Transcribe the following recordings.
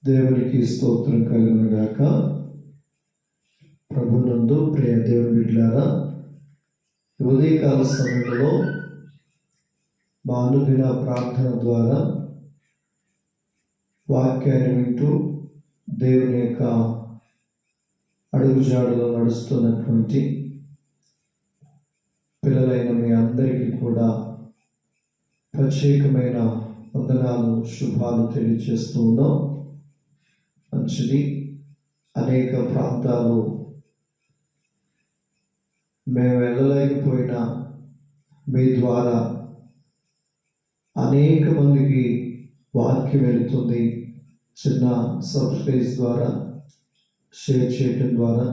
దేవునికి స్తోత్రం కలుగును గాక. ప్రభునందు ప్రియ దేవుని బిడ్డలారా, ఉదయకాల సమయంలో మా అనుదిన ప్రార్థన ద్వారా వాక్యాన్ని వింటూ దేవుని యొక్క అడుగుజాడలో నడుస్తున్నటువంటి పిల్లలైన మీ అందరికీ కూడా ప్రత్యేకమైన వందనాలు, శుభాలు తెలియజేస్తూ ఉన్నాం. మంచిది. అనేక ప్రాంతాలు మేము వెళ్ళలేకపోయినా మీ ద్వారా అనేక మందికి వాక్యం వెళుతుంది. చిన్న సబ్స్క్రైబ్ ద్వారా, షేర్ చేయటం ద్వారా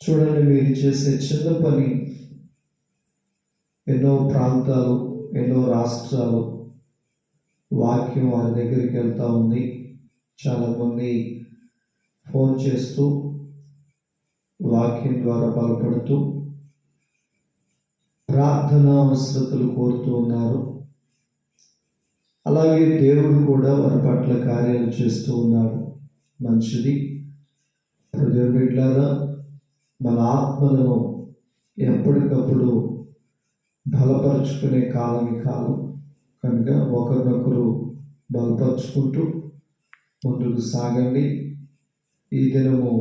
చూడండి, మీరు చేసే చిన్న పని ఎన్నో ప్రాంతాలు, ఎన్నో రాష్ట్రాలు వాక్యం వారి దగ్గరికి వెళ్తూ ఉంది. చాలామంది ఫోన్ చేస్తూ వాక్యం ద్వారా బలపడుతూ ప్రార్థన అవసరతలు కోరుతూ ఉన్నారు. అలాగే దేవుడు కూడా వారి పట్ల కార్యాలు చేస్తూ ఉన్నాడు. మంచిది. హృదయ బిడ్డలారా, మన ఆత్మలను ఎప్పటికప్పుడు బలపరుచుకునే కాలం కనుక ఒకరినొకరు బలపరుచుకుంటూ ముందుకు సాగండి. ఈ దినము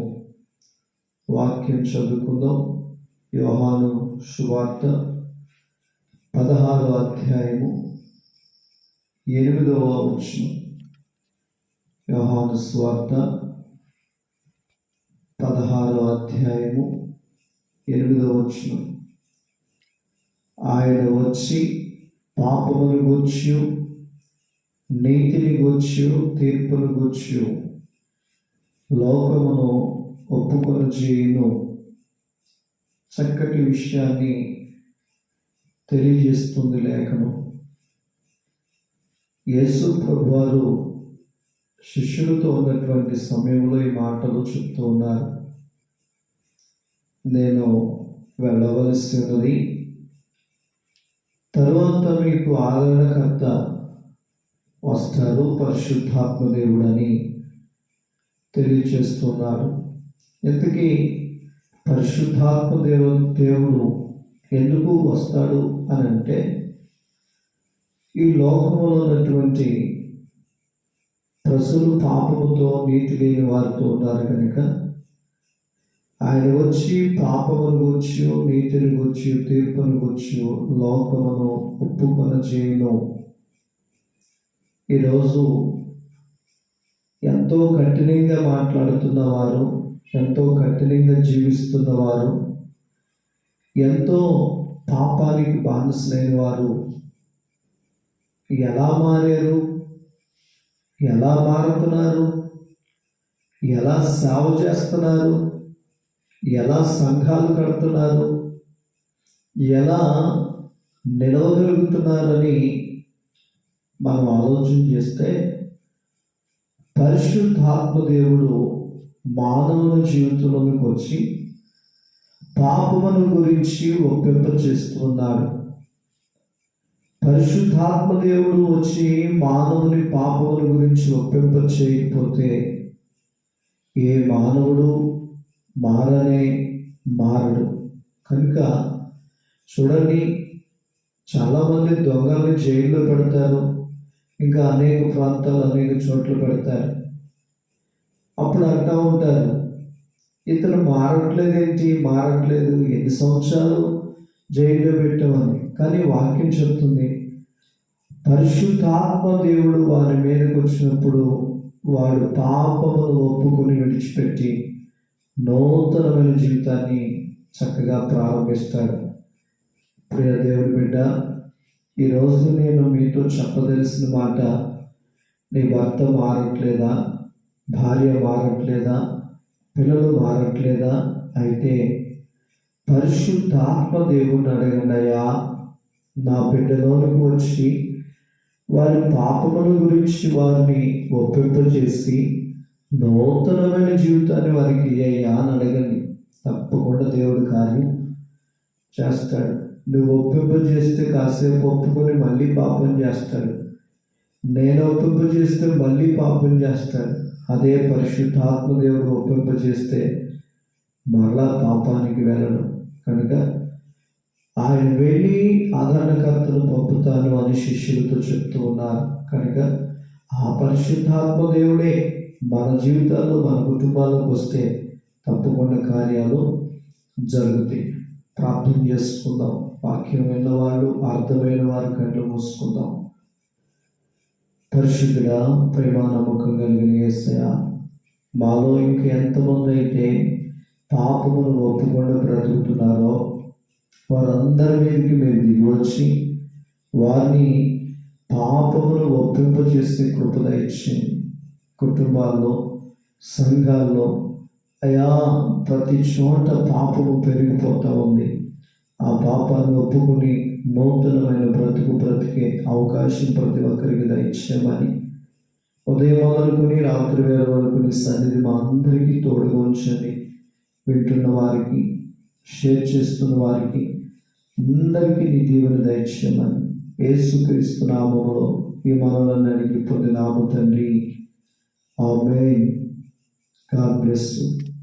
వాక్యం చదువుకుందాం. యోహాను సువార్త 16వ అధ్యాయము 8వ వచనం. యోహాను సువార్త 16వ అధ్యాయము 8వ వచనం. ఆయన వచ్చి పాపమును గూర్చి, నీతిని గూర్చి, తీర్పును గూర్చి లోకమును ఒప్పుకొని చేయును. చక్కటి విషయాన్ని తెలియజేస్తుంది లేఖనం. యేసు ప్రభువారు శిష్యులతో ఉన్నటువంటి సమయంలో ఈ మాటలు చెప్తూ ఉన్నారు. నేను వెళ్ళవలసి ఉన్నది, తరువాత మీకు ఆదరణకర్త వస్తారు, పరిశుద్ధాత్మ దేవుడు అని తెలియజేస్తున్నారు. ఇంతకీ పరిశుద్ధాత్మ దేవుడు ఎందుకు వస్తాడు అని అంటే, ఈ లోకంలో ఉన్నటువంటి ప్రజలు పాపముతో, నీతి లేని వారితో ఉన్నారు కనుక ఆయన వచ్చి పాపమును గూర్చి, నీతిని గూర్చి, తీర్పును గూర్చి లోకమును ఒప్పుకొని చేయను. ఈరోజు ఎంతో కఠినంగా మాట్లాడుతున్నవారు, ఎంతో కఠినంగా జీవిస్తున్నవారు, ఎంతో పాపానికి బానిసలైన వారు ఎలా మారారు, ఎలా మారుతున్నారు, ఎలా సేవ చేస్తున్నారు, ఎలా సంఘాలు కడుతున్నారు, ఎలా నిలవగలుగుతున్నారని మనం ఆలోచన చేస్తే, పరిశుద్ధాత్మ దేవుడు మానవుల జీవితంలోకి వచ్చి పాపమును గురించి ఒప్పింప చేస్తున్నాడు. పరిశుద్ధాత్మ దేవుడు వచ్చి మానవుని పాపముల గురించి ఒప్పింప చేయకపోతే ఏ మానవుడు మారడు. కనుక చూడండి, చాలామంది దొంగల్ని జైల్లో పెడతారు, ఇంకా అనేక ప్రాంతాలు, అనేక చోట్ల పెడతారు. అప్పుడు అంటూ ఉంటారు, ఇతను మారట్లేదు, ఎన్ని సంవత్సరాలు జైల్లో పెట్టామని. కానీ వాక్యం చెప్తుంది, పరిశుద్ధాత్మ దేవుడు వారి మీదకి వచ్చినప్పుడు వాడు పాపమును ఒప్పుకొని విడిచిపెట్టి నూతనమైన జీవితాన్ని చక్కగా ప్రారంభిస్తాడు. ప్రియ దేవుడి బిడ్డ, ఈరోజు నేను మీతో చెప్పదలసిన మాట, నీ భర్త మారట్లేదా, భార్య మారట్లేదా, పిల్లలు మారట్లేదా? అయితే పరిశుద్ధాత్మ దేవుని అడగండి, అయ్యా నా బిడ్డలోనికి వచ్చి వారి పాపముల గురించి వారిని ఒప్పింపజేసి నూతనమైన జీవితాన్ని వారికి అయ్యా అని అడగండి. తప్పకుండా దేవుడు కార్యం చేస్తాడు. నువ్వు ఒప్పింపజేస్తే కాసేపు ఒప్పుకొని మళ్ళీ పాపం చేస్తాడు. నేను ఒప్పింపజేస్తే మళ్ళీ పాపం చేస్తాడు. అదే పరిశుద్ధాత్మ దేవుడు ఒప్పింపజేస్తే మరలా పాపానికి వెళ్ళడు. కనుక ఆయన వెళ్ళి ఆదరణకర్తను పంపుతాను అని శిష్యులతో చెప్తూ ఉన్నారు. కనుక ఆ పరిశుద్ధాత్మ దేవుడే మన జీవితాల్లో మన కుటుంబాలకు వస్తే తప్పకుండా కార్యాలు జరుగుతాయి. ప్రార్థన చేసుకుందాం. వాక్యం విన్నవాళ్ళు, అర్థమైన వారు కళ్ళు మూసుకుందాం. పరిశుద్ధుడా, ప్రేమ నమ్మకం కలిగిన యేసయ్యా, మాలో ఇంకా ఎంతమంది అయితే పాపమును ఒప్పుకుండా బ్రతుకుతున్నారో వారందరి మీదకి మీరు దిగి వచ్చి వారిని పాపమును ఒప్పింపజేసే కృప దయచేయండి. కుటుంబాల్లో, సంఘాల్లో అయా ప్రతి చోట పాపము పెరిగిపోతూ ఉంది. ఆ పాపాన్ని ఒప్పుకుని నూతనమైన బ్రతికే అవకాశం ప్రతి ఒక్కరికి దయచేయమని ఉదయం మొదలుకొని రాత్రి వేళ వరకు నీ సన్నిధి మా అందరికీ తోడుగా ఉంచండి. వింటున్న వారికి, షేర్ చేస్తున్న వారికి అందరికీ నీ దీవెన దయచేయమని యేసుక్రీస్తు నామములో ఈ మనలను అడిగి పొందినాము తండ్రి. ఆమేన్. God bless you.